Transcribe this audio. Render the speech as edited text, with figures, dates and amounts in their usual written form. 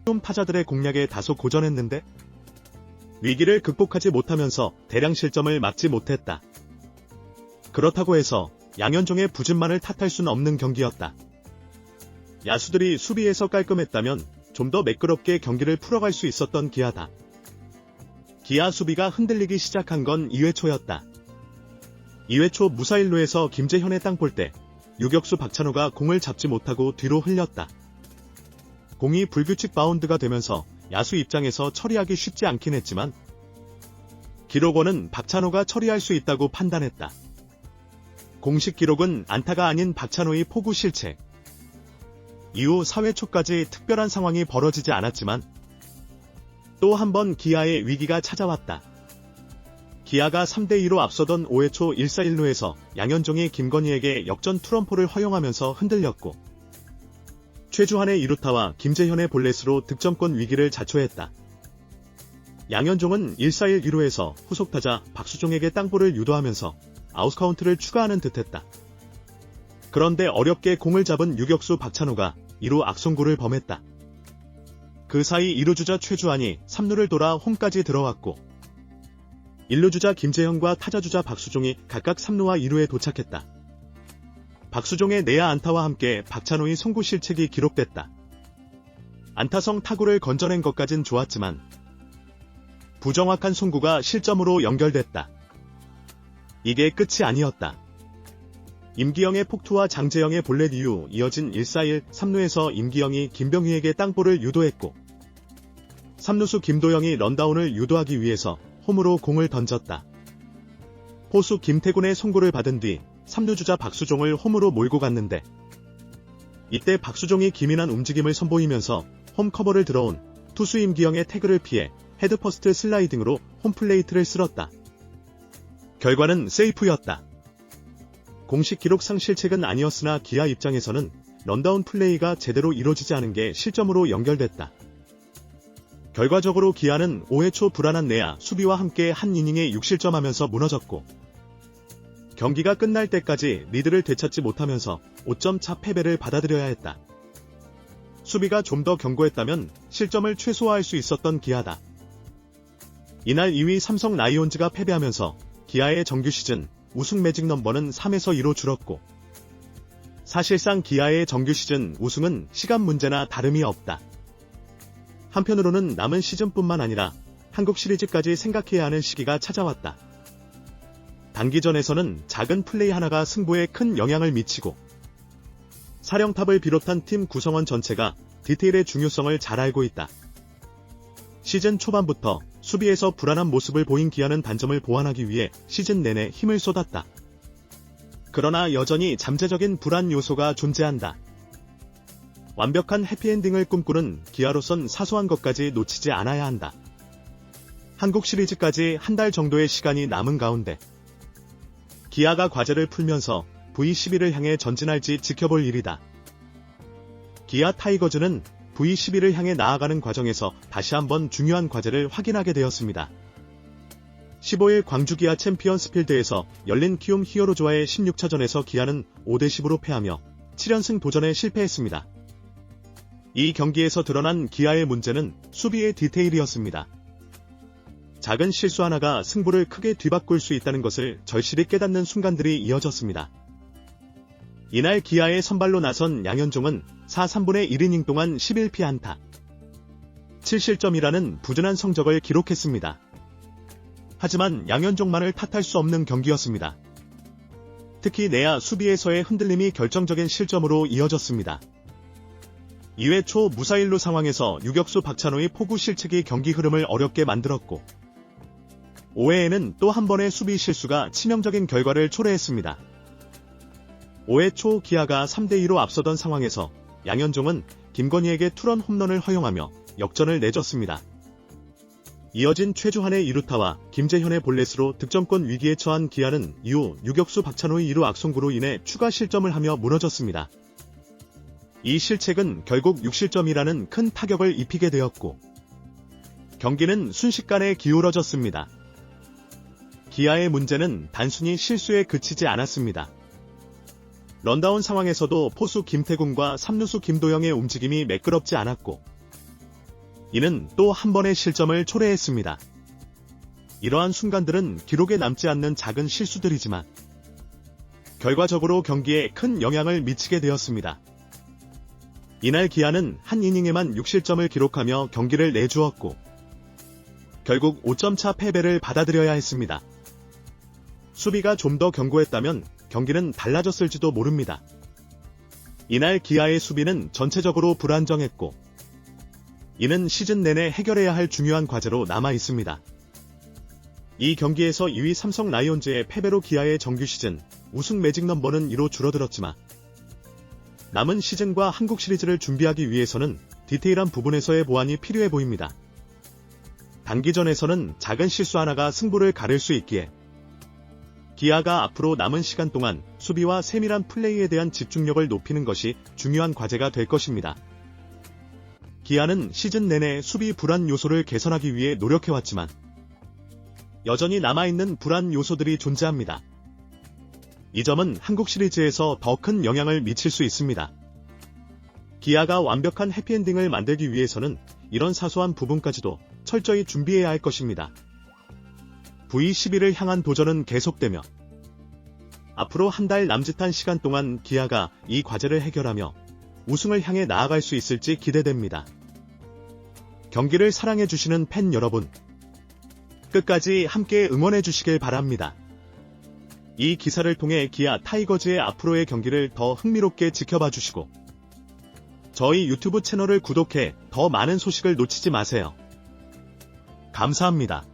키움 타자들의 공략에 다소 고전했는데 위기를 극복하지 못하면서 대량 실점을 막지 못했다. 그렇다고 해서 양현종의 부진만을 탓할 수는 없는 경기였다. 야수들이 수비에서 깔끔했다면 좀 더 매끄럽게 경기를 풀어갈 수 있었던 기아다. 기아 수비가 흔들리기 시작한 건 2회 초였다. 2회 초 무사 1루에서 김재현의 땅볼 때 유격수 박찬호가 공을 잡지 못하고 뒤로 흘렸다. 공이 불규칙 바운드가 되면서 야수 입장에서 처리하기 쉽지 않긴 했지만 기록원은 박찬호가 처리할 수 있다고 판단했다. 공식 기록은 안타가 아닌 박찬호의 포구 실책. 이후 4회 초까지 특별한 상황이 벌어지지 않았지만 또 한 번 기아의 위기가 찾아왔다. 기아가 3대2로 앞서던 5회 초 1사 1루에서 양현종이 김건희에게 역전 투런포를 허용하면서 흔들렸고 최주환의 2루타와 김재현의 볼넷으로 득점권 위기를 자초했다. 양현종은 1사 1루에서 후속타자 박수종에게 땅볼을 유도하면서 아웃카운트를 추가하는 듯했다. 그런데 어렵게 공을 잡은 유격수 박찬호가 2루 악송구를 범했다. 그 사이 2루주자 최주환이 3루를 돌아 홈까지 들어왔고 1루주자 김재현과 타자주자 박수종이 각각 3루와 2루에 도착했다. 박수종의 내야 안타와 함께 박찬호의 송구 실책이 기록됐다. 안타성 타구를 건져낸 것까진 좋았지만 부정확한 송구가 실점으로 연결됐다. 이게 끝이 아니었다. 임기영의 폭투와 장재영의 볼넷 이후 이어진 1사1 3루에서 임기영이 김병휘에게 땅볼을 유도했고 3루수 김도영이 런다운을 유도하기 위해서 홈으로 공을 던졌다. 포수 김태군의 송구를 받은 뒤 3루주자 박수종을 홈으로 몰고 갔는데 이때 박수종이 기민한 움직임을 선보이면서 홈 커버를 들어온 투수 임기영의 태그를 피해 헤드퍼스트 슬라이딩으로 홈플레이트를 쓸었다. 결과는 세이프였다. 공식 기록상 실책은 아니었으나 기아 입장에서는 런다운 플레이가 제대로 이루어지지 않은 게 실점으로 연결됐다. 결과적으로 기아는 5회 초 불안한 내야 수비와 함께 한 이닝에 6실점하면서 무너졌고 경기가 끝날 때까지 리드를 되찾지 못하면서 5점 차 패배를 받아들여야 했다. 수비가 좀 더 견고했다면 실점을 최소화할 수 있었던 기아다. 이날 2위 삼성 라이온즈가 패배하면서 기아의 정규 시즌 우승 매직 넘버는 3에서 2로 줄었고 사실상 기아의 정규 시즌 우승은 시간 문제나 다름이 없다. 한편으로는 남은 시즌뿐만 아니라 한국 시리즈까지 생각해야 하는 시기가 찾아왔다. 단기전에서는 작은 플레이 하나가 승부에 큰 영향을 미치고 사령탑을 비롯한 팀 구성원 전체가 디테일의 중요성을 잘 알고 있다. 시즌 초반부터 수비에서 불안한 모습을 보인 기아는 단점을 보완하기 위해 시즌 내내 힘을 쏟았다. 그러나 여전히 잠재적인 불안 요소가 존재한다. 완벽한 해피엔딩을 꿈꾸는 기아로선 사소한 것까지 놓치지 않아야 한다. 한국 시리즈까지 한 달 정도의 시간이 남은 가운데 기아가 과제를 풀면서 V12를 향해 전진할지 지켜볼 일이다. 기아 타이거즈는 V12를 향해 나아가는 과정에서 다시 한번 중요한 과제를 확인하게 되었습니다. 15일 광주 기아 챔피언스필드에서 열린 키움 히어로즈와의 16차전에서 기아는 5대10으로 패하며 7연승 도전에 실패했습니다. 이 경기에서 드러난 기아의 문제는 수비의 디테일이었습니다. 작은 실수 하나가 승부를 크게 뒤바꿀 수 있다는 것을 절실히 깨닫는 순간들이 이어졌습니다. 이날 기아의 선발로 나선 양현종은 4, 3분의 1이닝 동안 11피 안타, 7실점이라는 부진한 성적을 기록했습니다. 하지만 양현종만을 탓할 수 없는 경기였습니다. 특히 내야 수비에서의 흔들림이 결정적인 실점으로 이어졌습니다. 2회 초 무사 1루 상황에서 유격수 박찬호의 포구 실책이 경기 흐름을 어렵게 만들었고 5회에는 또 한 번의 수비 실수가 치명적인 결과를 초래했습니다. 5회 초 기아가 3대2로 앞서던 상황에서 양현종은 김건희에게 투런 홈런을 허용하며 역전을 내줬습니다. 이어진 최주환의 2루타와 김재현의 볼넷으로 득점권 위기에 처한 기아는 이후 유격수 박찬호의 2루 악송구로 인해 추가 실점을 하며 무너졌습니다. 이 실책은 결국 6실점이라는 큰 타격을 입히게 되었고 경기는 순식간에 기울어졌습니다. 기아의 문제는 단순히 실수에 그치지 않았습니다. 런다운 상황에서도 포수 김태군과 3루수 김도영의 움직임이 매끄럽지 않았고 이는 또 한 번의 실점을 초래했습니다. 이러한 순간들은 기록에 남지 않는 작은 실수들이지만 결과적으로 경기에 큰 영향을 미치게 되었습니다. 이날 기아는 한 이닝에만 6실점을 기록하며 경기를 내주었고 결국 5점 차 패배를 받아들여야 했습니다. 수비가 좀 더 견고했다면 경기는 달라졌을지도 모릅니다. 이날 기아의 수비는 전체적으로 불안정했고 이는 시즌 내내 해결해야 할 중요한 과제로 남아 있습니다. 이 경기에서 2위 삼성 라이온즈의 패배로 기아의 정규 시즌 우승 매직 넘버는 2로 줄어들었지만 남은 시즌과 한국 시리즈를 준비하기 위해서는 디테일한 부분에서의 보완이 필요해 보입니다. 단기전에서는 작은 실수 하나가 승부를 가를 수 있기에 기아가 앞으로 남은 시간 동안 수비와 세밀한 플레이에 대한 집중력을 높이는 것이 중요한 과제가 될 것입니다. 기아는 시즌 내내 수비 불안 요소를 개선하기 위해 노력해왔지만 여전히 남아있는 불안 요소들이 존재합니다. 이 점은 한국 시리즈에서 더 큰 영향을 미칠 수 있습니다. 기아가 완벽한 해피엔딩을 만들기 위해서는 이런 사소한 부분까지도 철저히 준비해야 할 것입니다. V12를 향한 도전은 계속되며 앞으로 한 달 남짓한 시간 동안 기아가 이 과제를 해결하며 우승을 향해 나아갈 수 있을지 기대됩니다. 경기를 사랑해주시는 팬 여러분, 끝까지 함께 응원해주시길 바랍니다. 이 기사를 통해 기아 타이거즈의 앞으로의 경기를 더 흥미롭게 지켜봐주시고 저희 유튜브 채널을 구독해 더 많은 소식을 놓치지 마세요. 감사합니다.